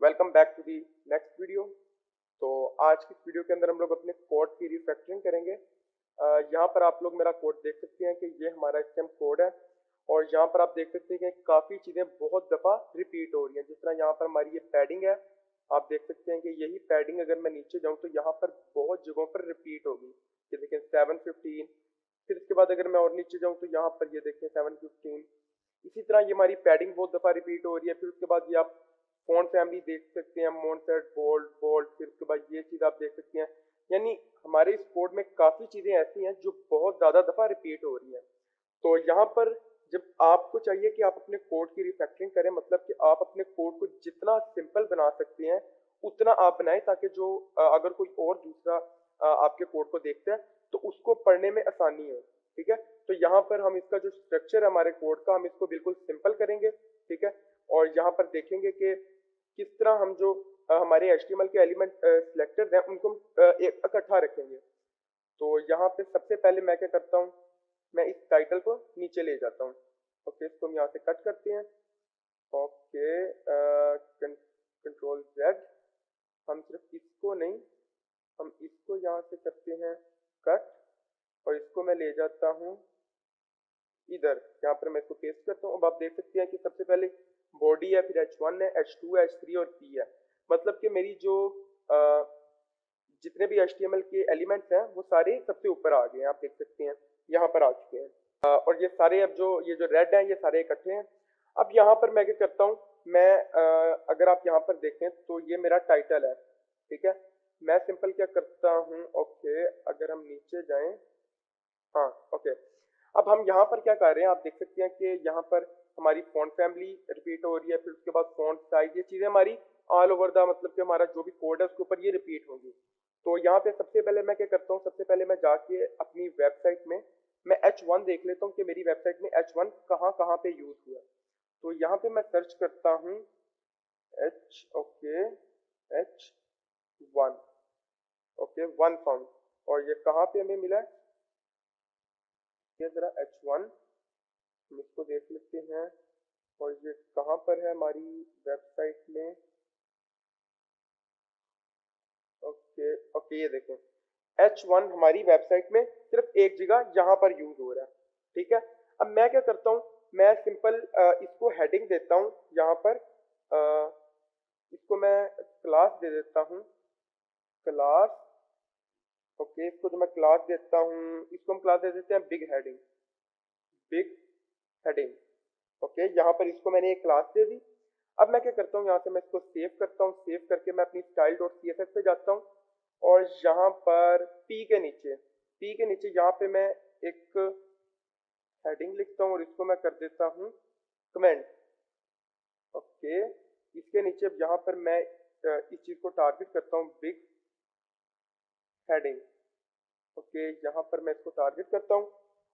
Welcome back to the next video. तो आज की इस वीडियो के अंदर हम लोग अपने कोड की रिफैक्टरिंग करेंगे। यहाँ पर आप लोग मेरा कोड देख सकते हैं कि ये हमारा स्टेम कोड है और यहाँ पर आप देख सकते हैं कि काफ़ी चीज़ें बहुत दफ़ा रिपीट हो रही हैं। जिस तरह यहाँ पर हमारी ये पैडिंग है, आप देख सकते हैं कि यही पैडिंग अगर मैं नीचे जाऊँ तो यहाँ पर बहुत जगहों पर रिपीट होगी। ये देखें 715, फिर इसके बाद अगर मैं और नीचे जाऊँ तो यहाँ पर ये देखें 715। इसी तरह ये हमारी पैडिंग बहुत दफ़ा रिपीट हो रही है। फिर उसके बाद ये आप फॉन्ट फैमिली देख सकते हैं, मोनसेट, बोल्ड, बोल्ड, फिर उसके बाद ये चीज़ आप देख सकते हैं। यानी हमारे इस कोड में काफ़ी चीज़ें ऐसी हैं जो बहुत ज़्यादा दफ़ा रिपीट हो रही हैं। तो यहाँ पर जब आपको चाहिए कि आप अपने कोड की रिफैक्टरिंग करें, मतलब कि आप अपने कोड को जितना सिंपल बना सकते हैं उतना आप बनाएं, ताकि जो अगर कोई और दूसरा आपके कोड को देखता है तो उसको पढ़ने में आसानी हो। ठीक है, तो यहाँ पर हम इसका जो स्ट्रक्चर है हमारे कोड का, हम इसको बिल्कुल सिंपल करेंगे। ठीक है, और यहाँ पर देखेंगे कि किस तरह हम जो हमारे HTML के एलिमेंट सिलेक्टेड हैं उनको एक इकट्ठा रखेंगे। तो यहाँ पे सबसे पहले मैं क्या करता हूँ, मैं इस टाइटल को नीचे ले जाता हूँ। ओके, इसको हम यहाँ से कट करते हैं। Okay, control Z. हम सिर्फ इसको नहीं, हम इसको यहाँ से करते हैं कट, और इसको मैं ले जाता हूँ इधर। यहाँ पर मैं इसको पेस्ट करता हूँ। अब आप देख सकते हैं कि सबसे पहले बॉडी है, फिर H1 है, H2 है, H3 और P है। मतलब कि मेरी जो जितने भी HTML के एलिमेंट्स हैं वो सारे सबसे ऊपर आ गए हैं। आप देख सकते हैं यहाँ पर आ चुके हैं। और ये सारे अब ये जो रेड हैं ये सारे इकट्ठे हैं। अब यहाँ पर मैं क्या करता हूँ, मैं अगर आप यहाँ पर देखें तो ये मेरा टाइटल है। ठीक है, मैं सिंपल क्या करता हूँ, ओके अगर हम नीचे जाएं, हाँ ओके, अब हम यहाँ पर क्या कर रहे हैं, आप देख सकते हैं कि यहाँ पर हमारी फॉन्ट फैमिली रिपीट हो रही है, फिर उसके बाद फॉन्ट साइज, ये चीज़ें हमारी ऑल ओवर द, मतलब कि हमारा जो भी कोड है उसके ऊपर ये रिपीट होंगी। तो यहाँ पे सबसे पहले मैं क्या करता हूँ, सबसे पहले मैं जाके अपनी वेबसाइट में मैं H1 देख लेता हूँ कि मेरी वेबसाइट में H1 कहाँ कहाँ पे यूज हुआ है। तो यहाँ पे मैं सर्च करता हूँ ओके H1, ओके 1 फाउंड, और ये कहाँ पे हमें मिला है, ये जरा H1 हम इसको देख लेते हैं, और ये कहाँ पर है हमारी वेबसाइट में। ओके ओके, ये देखें H1 हमारी वेबसाइट में सिर्फ एक जगह यहाँ पर यूज हो रहा है। ठीक है, अब मैं क्या करता हूँ, मैं सिंपल इसको हेडिंग देता हूँ यहाँ पर। इसको मैं क्लास दे देता हूँ, क्लास। ओके, इसको जो मैं क्लास देता हूँ, इसको हम क्लास दे देते हैं big heading, big heading. Okay, यहाँ पर इसको मैंने एक क्लास दे दी। अब मैं क्या करता हूँ, यहाँ से मैं इसको सेव करता हूँ। सेव करके मैं अपनी style.css पे जाता हूँ, और यहाँ पर पी के नीचे यहाँ पे मैं एक हेडिंग लिखता हूँ और इसको मैं कर देता हूँ कमेंट। ओके, इसके नीचे अब यहाँ पर मैं इस चीज़ को टारगेट करता हूँ, बिग हेडिंग। ओके, यहाँ पर मैं इसको टारगेट करता हूँ,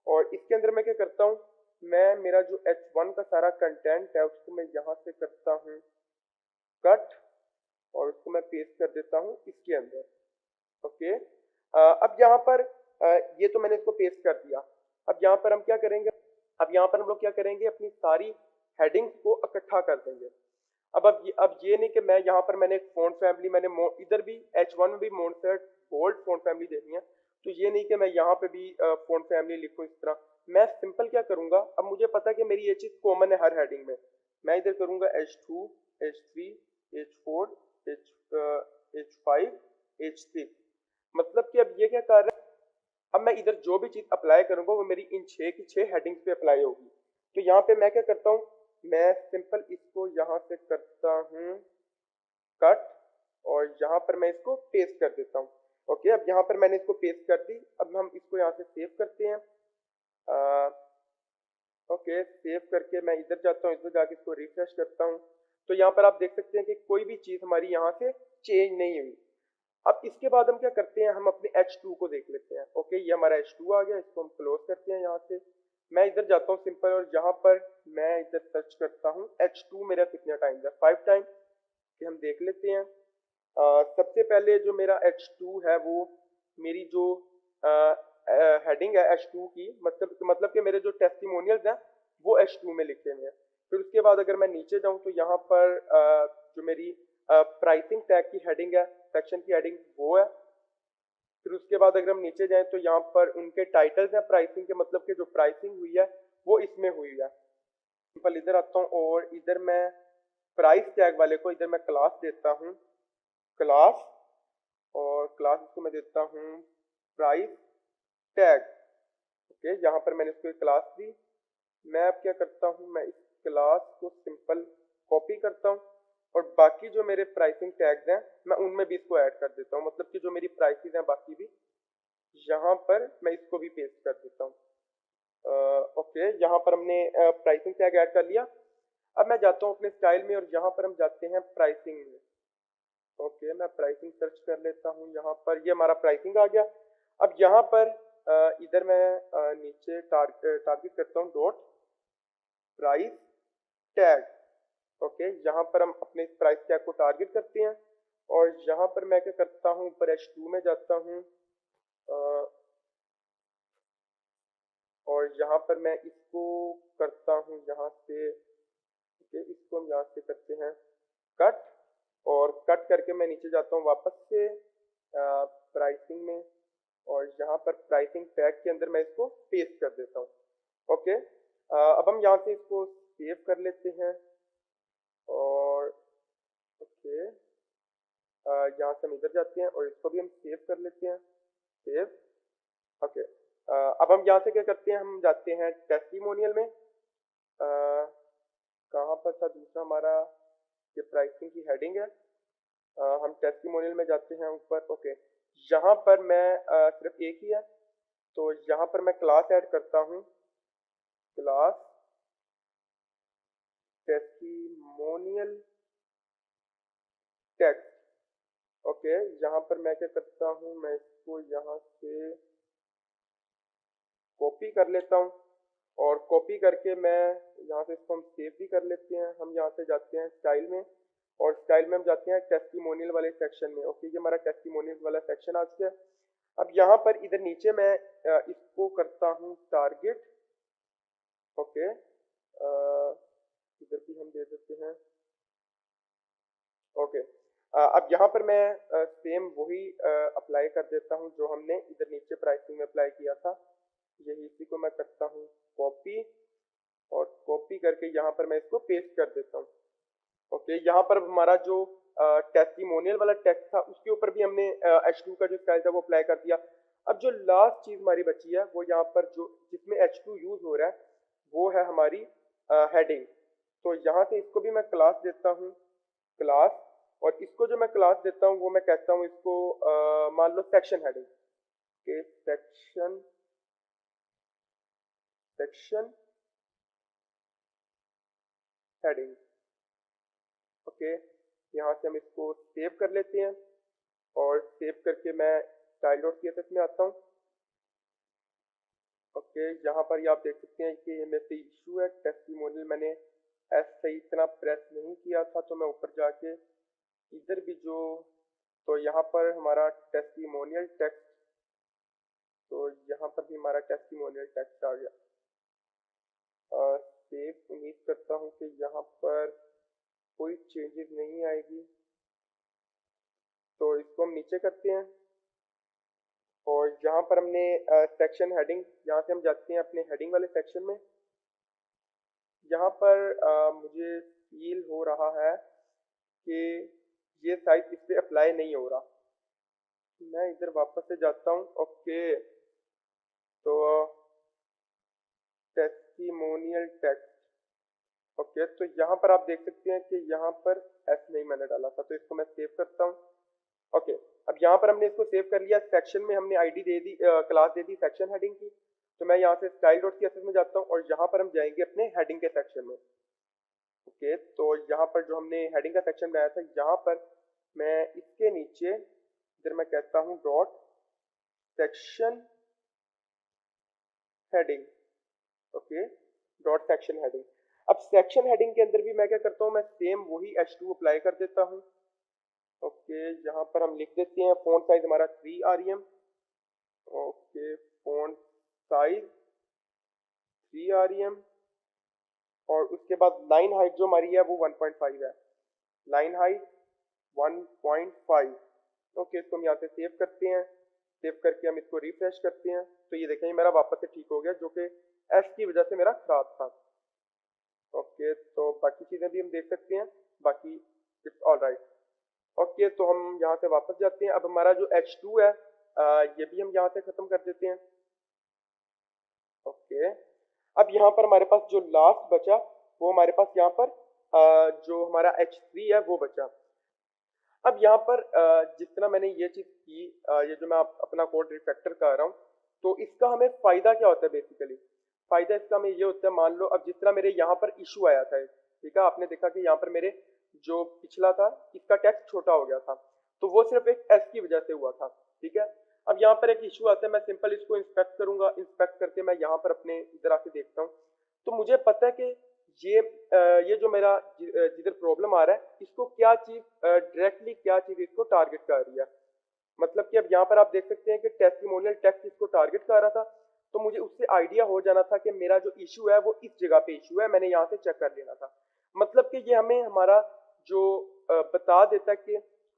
और इसके अंदर मैं क्या करता हूँ, मैं मेरा जो H1 का सारा कंटेंट है उसको मैं यहाँ से करता हूँ कट, और उसको मैं पेस्ट कर देता हूँ इसके अंदर। ओके, अब यहाँ पर ये तो मैंने इसको पेस्ट कर दिया। अब यहाँ पर हम क्या करेंगे, अब यहाँ पर हम लोग क्या करेंगे, अपनी सारी हेडिंग्स को इकट्ठा कर देंगे। अब ये नहीं कि मैं यहाँ पर मैंने एक फॉन्ट फैमिली, मैंने इधर भी H1 में भी मोनसेट बोल्ड फॉन्ट फैमिली देनी है, तो ये नहीं कि मैं यहाँ पे भी फॉन्ट फैमिली लिखूँ इस तरह। मैं सिंपल क्या करूँगा, अब मुझे पता है कि मेरी ये चीज़ कॉमन है हर हेडिंग में। मैं इधर करूँगा H2, H3, H4, H5, H6। मतलब कि अब ये क्या कर रहा है, अब मैं इधर जो भी चीज़ अप्लाई करूँगा वो मेरी इन 6 की 6 हेडिंग्स पे अप्लाई होगी। तो यहाँ पे मैं क्या करता हूँ, मैं सिंपल इसको यहाँ से करता हूँ कट, और यहाँ पर मैं इसको पेस्ट कर देता हूँ। ओके, अब यहाँ पर मैंने इसको पेस्ट कर दी। अब हम इसको यहाँ से सेव करते हैं। ओके, सेव करके मैं इधर जाता हूँ, इधर जाके इसको रिफ्रेश करता हूँ। तो यहाँ पर आप देख सकते हैं कि कोई भी चीज़ हमारी यहाँ से चेंज नहीं हुई। अब इसके बाद हम क्या करते हैं, हम अपने H2 को देख लेते हैं। ओके, ये हमारा H2 आ गया, इसको हम क्लोज करते हैं यहाँ से। मैं इधर जाता हूँ सिंपल, और यहाँ पर मैं इधर सर्च करता हूँ H2 मेरा कितना टाइम है, 5 टाइम, कि हम देख लेते हैं। सबसे पहले जो मेरा H2 है वो मेरी जो हेडिंग है H2 की, मतलब कि मेरे जो टेस्टिमोनियल्स हैं वो H2 में लिखे हुए हैं। फिर उसके बाद अगर मैं नीचे जाऊँ तो यहाँ पर जो मेरी प्राइसिंग टैग की हेडिंग है, सेक्शन की हेडिंग वो है। फिर उसके बाद अगर हम नीचे जाएं तो यहाँ पर उनके टाइटल्स हैं प्राइसिंग के, मतलब कि जो प्राइसिंग हुई है वो इसमें हुई है। सिंपल इधर आता हूँ और इधर मैं प्राइस टैग वाले को इधर मैं क्लास देता हूँ, क्लास, और क्लास इसको मैं देता हूँ प्राइस टैग। ओके, यहाँ पर मैंने इसको एक क्लास दी। मैं अब क्या करता हूँ, मैं इस क्लास को सिंपल कॉपी करता हूँ और बाकी जो मेरे प्राइसिंग टैग्स हैं मैं उनमें भी इसको ऐड कर देता हूँ, मतलब कि जो मेरी प्राइसेस हैं बाकी भी यहाँ पर मैं इसको भी पेस्ट कर देता हूँ। ओके, यहाँ पर हमने प्राइसिंग टैग ऐड कर लिया। अब मैं जाता हूँ अपने स्टाइल में और यहाँ पर हम जाते हैं प्राइसिंग में। ओके, मैं प्राइसिंग सर्च कर लेता हूँ, यहाँ पर ये हमारा प्राइसिंग आ गया। अब यहाँ पर इधर मैं नीचे टारगेट करता हूँ डॉट प्राइस टैग। ओके, यहाँ पर हम अपने प्राइस टैग को टारगेट करते हैं और यहाँ पर मैं क्या करता हूँ, ऊपर H2 में जाता हूँ और यहाँ पर मैं इसको करता हूँ यहाँ से, इसको हम यहाँ से करते हैं कट, और कट करके मैं नीचे जाता हूँ वापस से प्राइसिंग में और यहाँ पर प्राइसिंग टैग के अंदर मैं इसको पेस्ट कर देता हूँ। ओके, अब हम यहाँ से इसको सेव कर लेते हैं और ओके, यहाँ से हम इधर जाते हैं और इसको भी हम सेव कर लेते हैं, सेव। ओके, अब हम यहाँ से क्या करते हैं, हम जाते हैं टेस्टिमोनियल में। कहाँ पर था दूसरा हमारा, ये प्राइसिंग की हेडिंग है। हम टेस्टिमोनियल में जाते हैं ऊपर। ओके, यहाँ पर मैं सिर्फ एक ही है तो यहाँ पर मैं क्लास ऐड करता हूँ, क्लास टेस्टिमोनियल टेक्स्ट। ओके, यहाँ पर मैं क्या करता हूँ, मैं इसको यहाँ से कॉपी कर लेता हूँ और कॉपी करके मैं यहाँ से इसको हम सेव भी कर लेते हैं। हम यहाँ से जाते हैं स्टाइल में और स्टाइल में हम जाते हैं टेस्टिमोनियल वाले सेक्शन में। ओके, ये हमारा टेस्टिमोनियल वाला सेक्शन आ गया। अब यहाँ पर इधर नीचे मैं इसको करता हूँ टारगेट। ओके, इधर भी हम दे देते हैं। ओके, अब यहाँ पर मैं सेम वही अप्लाई कर देता हूँ जो हमने इधर नीचे प्राइसिंग में अप्लाई किया था। यही इसी को मैं करता हूँ कॉपी और कॉपी करके यहाँ पर मैं इसको पेस्ट कर देता हूँ। ओके, यहाँ पर हमारा जो टेस्टिमोनियल वाला टेक्स्ट था उसके ऊपर भी हमने H2 का जो स्टाइल था वो अप्लाई कर दिया। अब जो लास्ट चीज हमारी बची है वो यहाँ पर जो जिसमें H2 यूज हो रहा है वो है हमारी हेडिंग। तो यहाँ से इसको भी मैं क्लास देता हूँ, क्लास, और इसको जो मैं क्लास देता हूँ वो मैं कहता हूँ इसको मान लो सेक्शन हेडिंग के, सेक्शन हेडिंग। ओके, यहाँ से हम इसको सेव कर लेते हैं और सेव करके मैं style.css में आता हूँ। ओके, यहाँ पर ये आप देख सकते हैं कि मेरे से इशू है टेस्टिमोनियल, मैंने सही इतना प्रेस नहीं किया था तो मैं ऊपर जाके इधर भी जो, तो यहाँ पर हमारा टेस्टिमोनियल टेक्स्ट, तो यहाँ पर भी हमारा टेस्टिमोनियल टेक्स्ट आ गया। सेव, उम्मीद करता हूँ कि यहाँ पर कोई चेंजेस नहीं आएगी। तो इसको हम नीचे करते हैं और यहाँ पर हमने सेक्शन हेडिंग, यहाँ से हम जाते हैं अपने हेडिंग वाले सेक्शन में। यहाँ पर मुझे फील हो रहा है कि ये साइज इस पर अप्लाई नहीं हो रहा। मैं इधर वापस से जाता हूँ। ओके, तो टेस्टिमोनियल टेक्स्ट। ओके, तो यहाँ पर आप देख सकते हैं कि यहाँ पर एस नहीं मैंने डाला था, तो इसको मैं सेव करता हूँ। ओके, अब यहाँ पर हमने इसको सेव कर लिया। सेक्शन में हमने ID they the, class they the section heading की। तो मैं यहाँ से style.css में जाता हूँ और यहाँ पर हम जाएंगे अपने हेडिंग के सेक्शन में। ओके, तो यहाँ पर जो हमने हेडिंग का सेक्शन बनाया था, यहाँ पर मैं इसके नीचे इधर मैं कहता हूँ dot section heading. Okay, dot section heading. अब सेक्शन हेडिंग के अंदर भी मैं क्या करता हूँ, मैं सेम वही H2 अप्लाई कर देता हूँ। ओके, यहाँ पर हम लिख देते हैं फॉन्ट साइज हमारा 3 rem। Okay, font size 3 rem और उसके बाद लाइन हाइट जो हमारी है वो 1.5 है। Line height 1.5। ओके, इसको हम यहाँ से सेव करते हैं। सेव करके हम इसको रिफ्रेश करते हैं तो ये देखें मेरा वापस से ठीक हो गया, जो कि एस की वजह से मेरा खराब था। ओके, तो बाकी चीज़ें भी हम देख सकते हैं, बाकी इट्स ऑल राइट। ओके, तो हम यहाँ से वापस जाते हैं। अब हमारा जो H2 है ये भी हम यहाँ से ख़त्म कर देते हैं। ओके, अब यहाँ पर हमारे पास जो लास्ट बचा वो हमारे पास यहाँ पर जो हमारा H3 है वो बचा। अब यहाँ पर जिस तरह मैंने ये चीज़ की, ये जो मैं अपना कोड रिफैक्टर कर रहा हूँ, तो इसका हमें फ़ायदा क्या होता है बेसिकली? फ़ायदा इसका हमें ये होता है, मान लो अब जिस तरह मेरे यहाँ पर इशू आया था, ठीक है, आपने देखा कि यहाँ पर मेरे जो पिछला था इसका टेक्स्ट छोटा हो गया था, तो वो सिर्फ एक एस की वजह से हुआ था, ठीक है। अब यहाँ पर एक इशू आता है, मैं सिंपल इसको इंस्पेक्ट करूंगा, इंस्पेक्ट करके मैं यहाँ पर अपने इधर आके देखता हूँ, तो मुझे पता है कि ये जो मेरा जिधर प्रॉब्लम आ रहा है, इसको क्या चीज़ डायरेक्टली क्या चीज़ इसको टारगेट कर रही है। मतलब कि अब यहाँ पर आप देख सकते हैं कि टेस्टिमोनियल टेक्स्ट इसको टारगेट कर रहा था, तो मुझे उससे आइडिया हो जाना था कि मेरा जो इशू है वो इस जगह पे इशू है, मैंने यहाँ से चेक कर लेना था। मतलब कि ये हमें हमारा जो बता देता है कि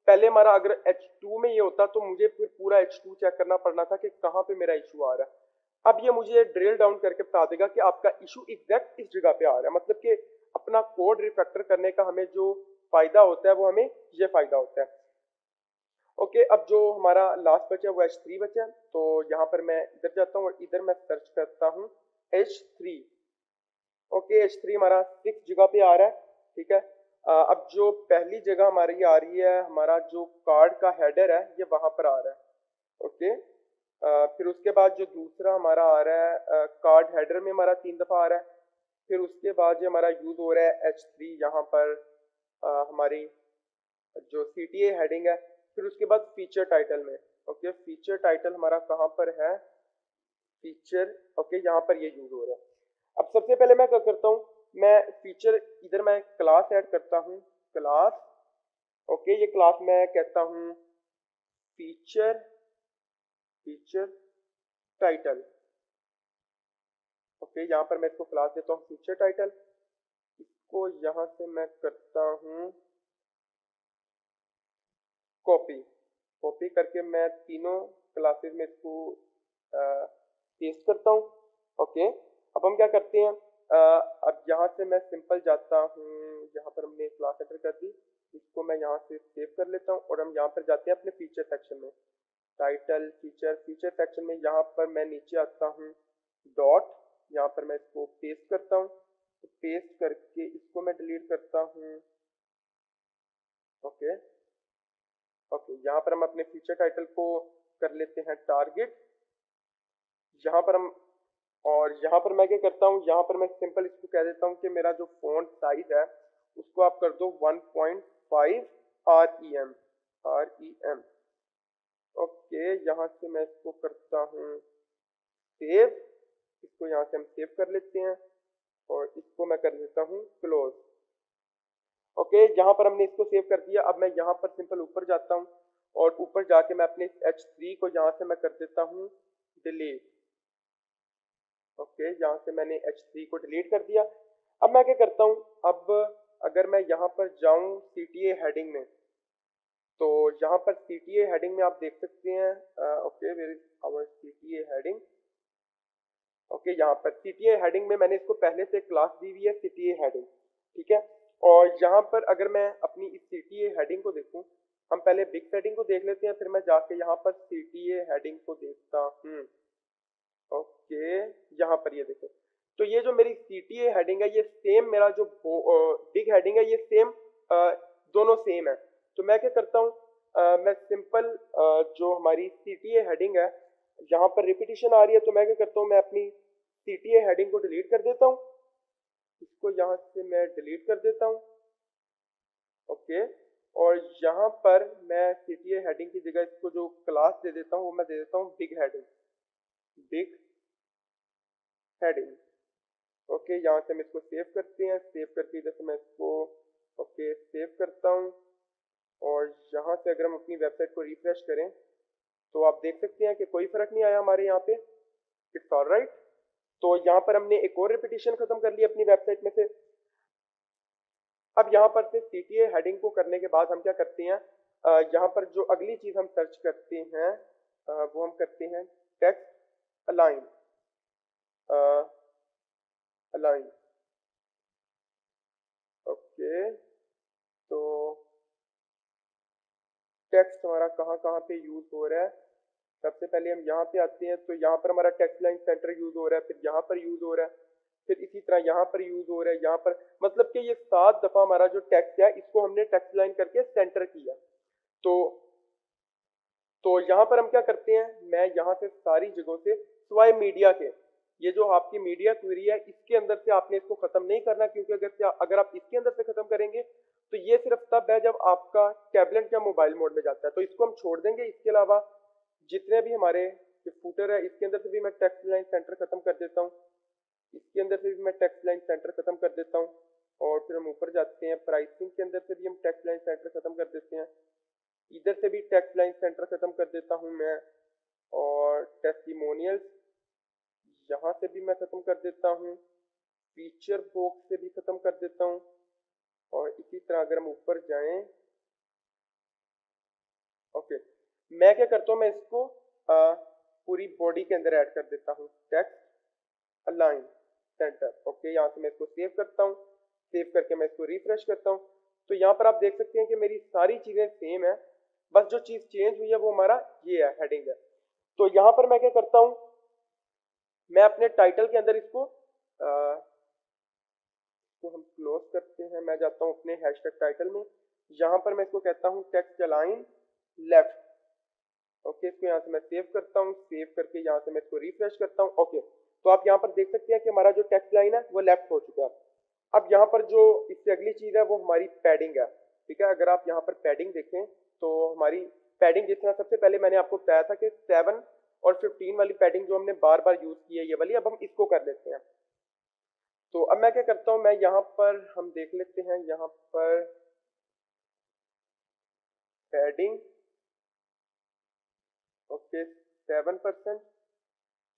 पहले हमारा अगर H2 में ये होता तो मुझे फिर पूरा H2 चेक करना पड़ना था कि कहाँ पे मेरा इशू आ रहा है। अब ये मुझे ड्रिल डाउन करके बता देगा कि आपका इशू एग्जैक्ट इस जगह पे आ रहा है। मतलब कि अपना कोड रिफैक्टर करने का हमें जो फायदा होता है वो हमें ये फायदा होता है। ओके, अब जो हमारा लास्ट बचा है वो H3 बचा है, तो यहाँ पर मैं इधर जाता हूँ और इधर मैं सर्च करता हूँ H3। ओके, H3 हमारा 6 जगह पे आ रहा है, ठीक है। अब जो पहली जगह हमारी आ रही है, हमारा जो कार्ड का हेडर है ये वहां पर आ रहा है। ओके, फिर उसके बाद जो दूसरा हमारा आ रहा है कार्ड हेडर में हमारा 3 दफा आ रहा है। फिर उसके बाद जो हमारा यूज हो रहा है H3 यहाँ पर हमारी जो CTA हेडिंग है। फिर उसके बाद फीचर टाइटल में, ओके, फीचर टाइटल हमारा कहाँ पर है, फीचर, ओके, यहाँ पर ये यूज हो रहा है। अब सबसे पहले मैं क्या करता हूँ, मैं फीचर इधर मैं क्लास ऐड करता हूँ, क्लास, ओके, ये क्लास मैं कहता हूँ फीचर, फीचर टाइटल। ओके, यहाँ पर मैं इसको क्लास देता हूँ फीचर टाइटल। इसको यहाँ से मैं करता हूँ कॉपी, कॉपी करके मैं तीनों क्लासेस में इसको पेस्ट करता हूँ। ओके, अब हम क्या करते हैं, अब यहाँ से मैं सिंपल जाता हूँ, यहाँ पर हमने क्लास एंटर कर दी, इसको मैं यहाँ से सेव कर लेता हूँ और हम यहाँ पर जाते हैं अपने फीचर सेक्शन में, टाइटल फीचर, फीचर सेक्शन में यहाँ पर मैं नीचे आता हूँ डॉट, यहाँ पर मैं इसको पेस्ट करता हूँ, तो पेस्ट करके इसको मैं डिलीट करता हूँ। ओके, ओके, यहाँ पर हम अपने फीचर टाइटल को कर लेते हैं टारगेट, यहाँ पर हम, और यहाँ पर मैं क्या करता हूँ, यहाँ पर मैं सिंपल इसको कह देता हूँ कि मेरा जो फॉन्ट साइज है उसको आप कर दो 1.5 REM। ओके, यहाँ से मैं इसको करता हूँ सेव, इसको यहाँ से हम सेव कर लेते हैं और इसको मैं कर देता हूँ क्लोज। ओके, यहाँ पर हमने इसको सेव कर दिया। अब मैं यहाँ पर सिंपल ऊपर जाता हूँ और ऊपर जाके मैं अपने H3 को यहाँ से मैं कर देता हूँ डिलीट। ओके, यहाँ से मैंने H3 को डिलीट कर दिया। अब मैं क्या करता हूँ, अब अगर मैं यहाँ पर जाऊँ CTA हेडिंग में, तो यहाँ पर CTA हेडिंग में आप देख सकते हैं, okay, where is our CTA heading. Okay, यहाँ पर CTA हेडिंग में मैंने इसको पहले से क्लास दी हुई है CTA हेडिंग, ठीक है। और यहाँ पर अगर मैं अपनी इस CTA हेडिंग को देखूँ, हम पहले बिग हेडिंग को देख लेते हैं, फिर मैं जाके यहाँ पर CTA हेडिंग को देखता हूँ। ओके, यहाँ पर ये देखो, तो ये जो मेरी CTA हेडिंग है ये सेम मेरा जो बिग हेडिंग है ये सेम, दोनों सेम है। तो मैं क्या करता हूँ, मैं सिंपल जो हमारी CTA हेडिंग है यहाँ पर रिपीटिशन आ रही है, तो मैं क्या करता हूँ, मैं अपनी CTA हेडिंग को डिलीट कर देता हूँ, इसको यहाँ से मैं डिलीट कर देता हूँ। ओके, और यहाँ पर मैं CTA हेडिंग की जगह इसको जो क्लास दे देता हूँ वो मैं दे देता हूँ big heading, big heading. Okay, यहाँ से हम इसको सेव करते हैं, सेव करके इधर से मैं इसको ओके सेव करता हूँ और यहाँ से अगर हम अपनी वेबसाइट को रिफ्रेश करें तो आप देख सकते हैं कि कोई फर्क नहीं आया हमारे यहाँ पे, इट्स ऑलराइट। तो यहाँ पर हमने एक और रिपीटिशन खत्म कर ली अपनी वेबसाइट में से। अब यहाँ पर से CTA हेडिंग को करने के बाद हम क्या करते हैं, यहाँ पर जो अगली चीज हम सर्च करते हैं वो हम करते हैं टेक्स्ट अलाइन, अलाइन। ओके, तो टेक्स्ट हमारा कहाँ कहाँ पे यूज हो रहा है। सबसे पहले हम यहाँ पे आते हैं, तो यहाँ पर हमारा टेक्स्ट लाइन सेंटर यूज हो रहा है, फिर यहाँ पर यूज हो रहा है, फिर इसी तरह यहाँ पर यूज हो रहा है, यहाँ पर, मतलब कि ये 7 दफा हमारा जो टेक्स्ट है इसको हमने टेक्स्ट लाइन करके सेंटर किया। तो यहाँ पर हम क्या करते हैं, मैं यहाँ से सारी जगहों से सिवाय मीडिया के, ये जो आपकी मीडिया क्वेरी है इसके अंदर से आपने इसको खत्म नहीं करना, क्योंकि अगर आप इसके अंदर से खत्म करेंगे तो ये सिर्फ तब है जब आपका टैबलेट या मोबाइल मोड में जाता है, तो इसको हम छोड़ देंगे। इसके अलावा जितने भी हमारे फूटर है इसके अंदर से भी मैं टेक्स्ट लाइन सेंटर खत्म कर देता हूँ, इसके अंदर से भी मैं टेक्स्ट लाइन सेंटर खत्म कर देता हूँ, और फिर हम ऊपर जाते हैं, प्राइसिंग के अंदर से भी हम टेक्स्ट लाइन सेंटर खत्म कर देते हैं, इधर से भी टेक्स्ट लाइन सेंटर खत्म कर देता हूँ मैं, और टेस्टिमोनियल्स यहाँ से भी मैं खत्म कर देता हूँ, फीचर बॉक्स से भी खत्म कर देता हूँ, और इसी तरह अगर हम ऊपर जाएं, ओके, मैं क्या करता हूँ, मैं इसको पूरी बॉडी के अंदर ऐड कर देता हूँ, टेक्स्ट अलाइन सेंटर। ओके, यहाँ से मैं इसको सेव करता हूँ, सेव करके मैं इसको रिफ्रेश करता हूँ, तो यहाँ पर आप देख सकते हैं कि मेरी सारी चीजें सेम है, बस जो चीज चेंज हुई है वो हमारा ये है, हेडिंग है। तो यहाँ पर मैं क्या करता हूँ, मैं अपने टाइटल के अंदर इसको हम क्लोज करते हैं, मैं जाता हूँ अपने हैशटैग टाइटल में, यहाँ पर मैं इसको कहता हूँ टेक्स्ट अलाइन लेफ्ट। ओके, इसको यहाँ से मैं सेव करता हूँ, सेव करके यहाँ से मैं इसको रिफ्रेश करता हूँ। ओके, तो आप यहाँ पर देख सकते हैं कि हमारा जो टेक्स्ट लाइन है वो लेफ्ट हो चुका है। अब यहाँ पर जो इससे अगली चीज है वो हमारी पैडिंग है, ठीक है। अगर आप यहाँ पर पैडिंग देखें तो हमारी पैडिंग, जिस तरह सबसे पहले मैंने आपको बताया था कि 7 और 15 वाली पैडिंग जो हमने बार बार यूज की है ये वाली, अब हम इसको कर लेते हैं। तो अब मैं क्या करता हूँ, मैं यहाँ पर हम देख लेते हैं, यहाँ पर पैडिंग, ओके, 7%,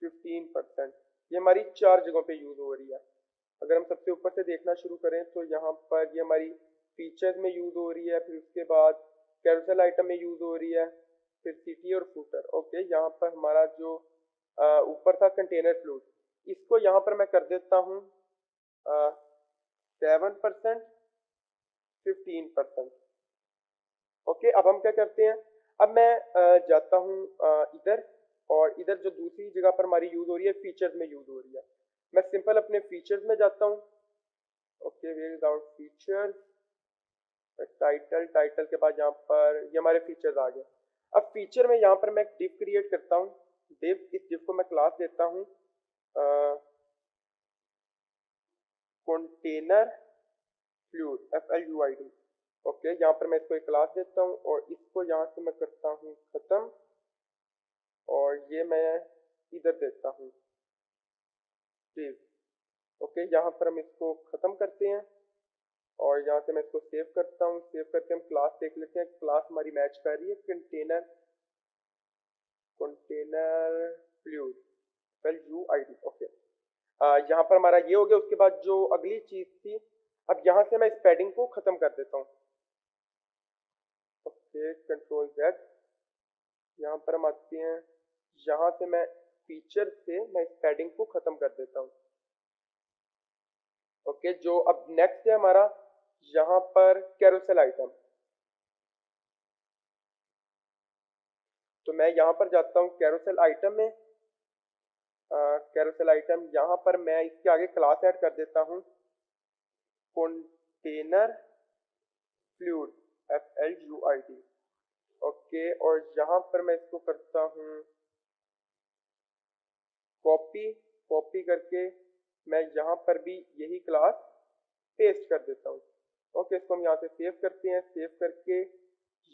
15%, ये हमारी 4 जगहों पे यूज हो रही है। अगर हम सबसे ऊपर से देखना शुरू करें तो यहाँ पर ये हमारी फीचर्स में यूज हो रही है, फिर उसके बाद कैरोसेल आइटम में यूज हो रही है, फिर सिटी और फूटर। ओके, यहाँ पर हमारा जो ऊपर था कंटेनर फ्लूड, इसको यहाँ पर मैं कर देता हूँ 7%, 15%। ओके, अब हम क्या करते हैं, अब मैं जाता हूँ इधर, और इधर जो दूसरी जगह पर हमारी यूज हो रही है फीचर्स में यूज हो रही है, मैं सिंपल अपने फीचर्स में जाता हूँ। Okay, where is our features, title, title के बाद यहाँ पर ये हमारे फीचर्स आ गए। अब फीचर में यहाँ पर मैं एक डिव क्रिएट करता हूँ, डिव, इस डिव को मैं क्लास देता हूँ कंटेनर फ्लूइड, FLUID। ओके, यहाँ पर मैं इसको एक क्लास देता हूँ, और इसको यहाँ से मैं करता हूँ खत्म, और ये मैं इधर देता हूँ डिव। ओके, यहाँ पर हम इसको खत्म करते हैं, और यहाँ से मैं इसको सेव करता हूँ, सेव करके हम क्लास देख लेते हैं, क्लास हमारी मैच कर रही है container, container fluid, FLUID। Okay, यहाँ पर हमारा ये हो गया। उसके बाद जो अगली चीज थी, अब यहाँ से मैं इस पैडिंग को खत्म कर देता हूँ। ओके, कंट्रोल Z, यहाँ पर हम आते हैं, यहाँ से मैं फीचर से मैं इस पैडिंग को खत्म कर देता हूँ। ओके, जो अब नेक्स्ट है हमारा यहाँ पर कैरोसेल आइटम, तो मैं यहाँ पर जाता हूँ कैरोसेल आइटम में, कैरोसेल आइटम, यहाँ पर मैं इसके आगे क्लास ऐड कर देता हूँ कंटेनर फ्लूइड, FLUID। ओके, और यहाँ पर मैं इसको करता हूँ कॉपी, कॉपी करके मैं यहाँ पर भी यही क्लास पेस्ट कर देता हूँ। ओके, इसको हम यहाँ से सेव करते हैं, सेव करके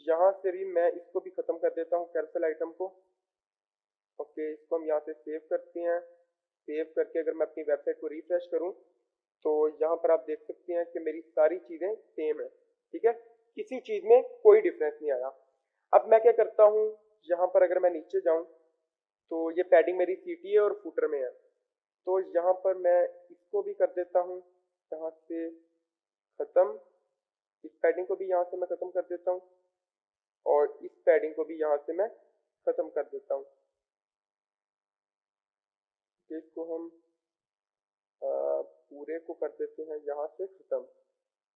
यहाँ से भी मैं इसको भी खत्म कर देता हूँ कैरोसेल आइटम को। ओके, इसको हम यहाँ से सेव करते हैं, सेव करके अगर मैं अपनी वेबसाइट को रिफ्रेश करूँ तो यहाँ पर आप देख सकते हैं कि मेरी सारी चीज़ें सेम है, ठीक है, किसी चीज़ में कोई डिफरेंस नहीं आया। अब मैं क्या करता हूँ, यहाँ पर अगर मैं नीचे जाऊँ तो ये पैडिंग मेरी CTA और फूटर में है, तो यहाँ पर मैं इसको भी कर देता हूँ यहाँ से खत्म, इस पैडिंग को भी यहाँ से मैं खत्म कर देता हूँ और इस पैडिंग को भी यहाँ से मैं खत्म कर देता हूँ। इसको हम पूरे को कर देते हैं यहाँ से खत्म।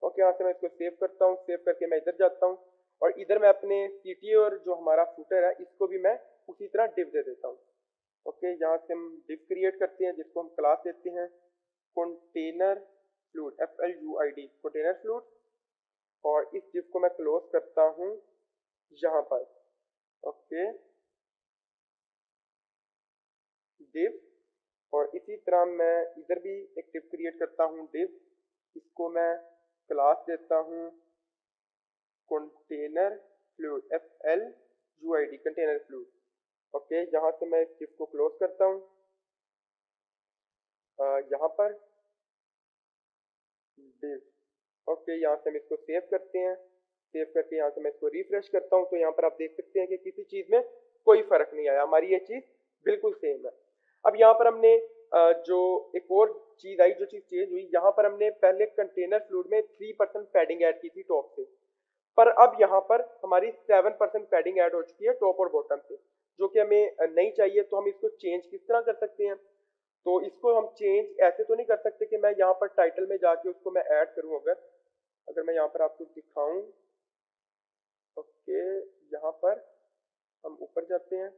ओके, यहाँ से मैं इसको सेव करता हूँ। सेव करके मैं इधर जाता हूँ और इधर मैं अपने सीटी और जो हमारा फुटर है इसको भी मैं उसी तरह डिव दे देता हूँ। ओके, यहाँ से हम डिव क्रिएट करते हैं जिसको हम क्लास देते हैं container fluid, FLUID container fluid, और इस डिव को मैं क्लोज करता हूँ यहाँ पर। ओके, डिव, और इसी तरह मैं इधर भी एक डिव क्रिएट करता हूँ डिव, इसको मैं क्लास देता हूँ container fluid, FLUID container fluid. Okay, यहाँ से मैं इस डिव को क्लोज करता हूँ यहाँ पर डिव। ओके, यहाँ से हम इसको सेव करते हैं। सेव करके यहाँ से मैं इसको रिफ्रेश करता हूँ तो यहाँ पर आप देख सकते हैं कि किसी चीज में कोई फर्क नहीं आया, हमारी ये चीज बिल्कुल सेम है। अब यहाँ पर हमने जो एक और चीज आई, जो चीज चेंज हुई, यहाँ पर हमने पहले कंटेनर फ्लूइड में 3% पैडिंग ऐड की थी टॉप से, पर अब यहाँ पर हमारी 7% पैडिंग ऐड हो चुकी है टॉप और बॉटम से, जो कि हमें नहीं चाहिए। तो हम इसको चेंज किस तरह कर सकते हैं? तो इसको हम चेंज ऐसे तो नहीं कर सकते कि मैं यहाँ पर टाइटल में जाके उसको मैं ऐड करूँ। अगर मैं यहाँ पर आपको दिखाऊं, ओके, यहाँ पर हम ऊपर जाते हैं।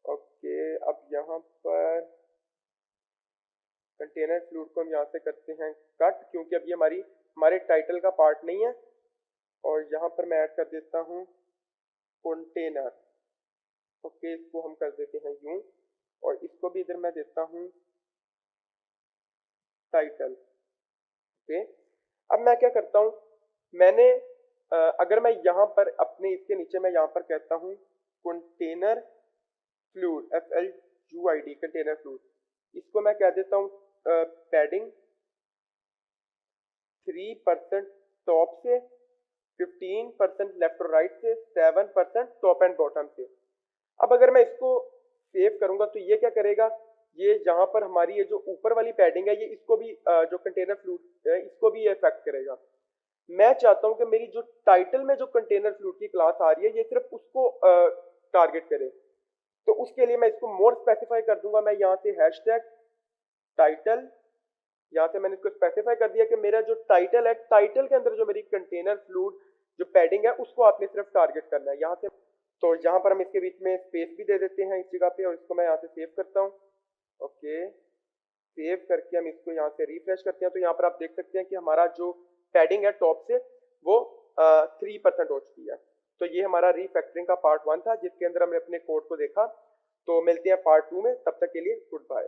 ओके, अब यहाँ पर कंटेनर फ्लूइड को हम यहाँ से करते हैं कट, क्योंकि अब ये हमारे टाइटल का पार्ट नहीं है। और यहाँ पर मैं ऐड कर देता हूँ कंटेनर। ओके, इसको हम कर देते हैं यूं, और इसको भी इधर मैं देता हूँ टाइटल। ओके, अब मैं क्या करता हूँ, मैंने अगर मैं यहाँ पर अपने इसके नीचे मैं यहाँ पर कहता हूँ container fluid, FLUID container fluid, इसको मैं कह देता हूँ पैडिंग 3% टॉप से, 15% लेफ्ट और राइट से, 7% टॉप एंड बॉटम से। अब अगर मैं इसको सेव करूंगा तो ये क्या करेगा, ये जहां पर हमारी ये जो ऊपर वाली पैडिंग है, ये इसको भी जो कंटेनर फ्लूइड है इसको भी ये इफेक्ट करेगा। मैं चाहता हूं कि मेरी जो टाइटल में जो कंटेनर फ्लूइड की क्लास आ रही है ये सिर्फ उसको टारगेट करे। तो उसके लिए मैं इसको मोर स्पेसिफाई कर दूंगा। मैं यहाँ से हैशटैग टाइटल, यहाँ से मैंने इसको स्पेसिफाई कर दिया कि मेरा जो टाइटल है, टाइटल के अंदर जो मेरी कंटेनर फ्लूइड जो पैडिंग है उसको आपने सिर्फ टारगेट करना है यहाँ से। तो यहाँ पर हम इसके बीच में स्पेस भी दे देते हैं इस जगह पे, और इसको मैं यहाँ से सेव करता हूँ। ओके, सेव करके हम इसको यहाँ से रिफ्रेश करते हैं तो यहाँ पर आप देख सकते हैं कि हमारा जो पैडिंग है टॉप से वो 3% हो चुकी है। तो ये हमारा रीफैक्टरिंग का पार्ट 1 था जिसके अंदर हमने अपने कोड को देखा। तो मिलते हैं पार्ट 2 में, तब तक के लिए गुड बाय।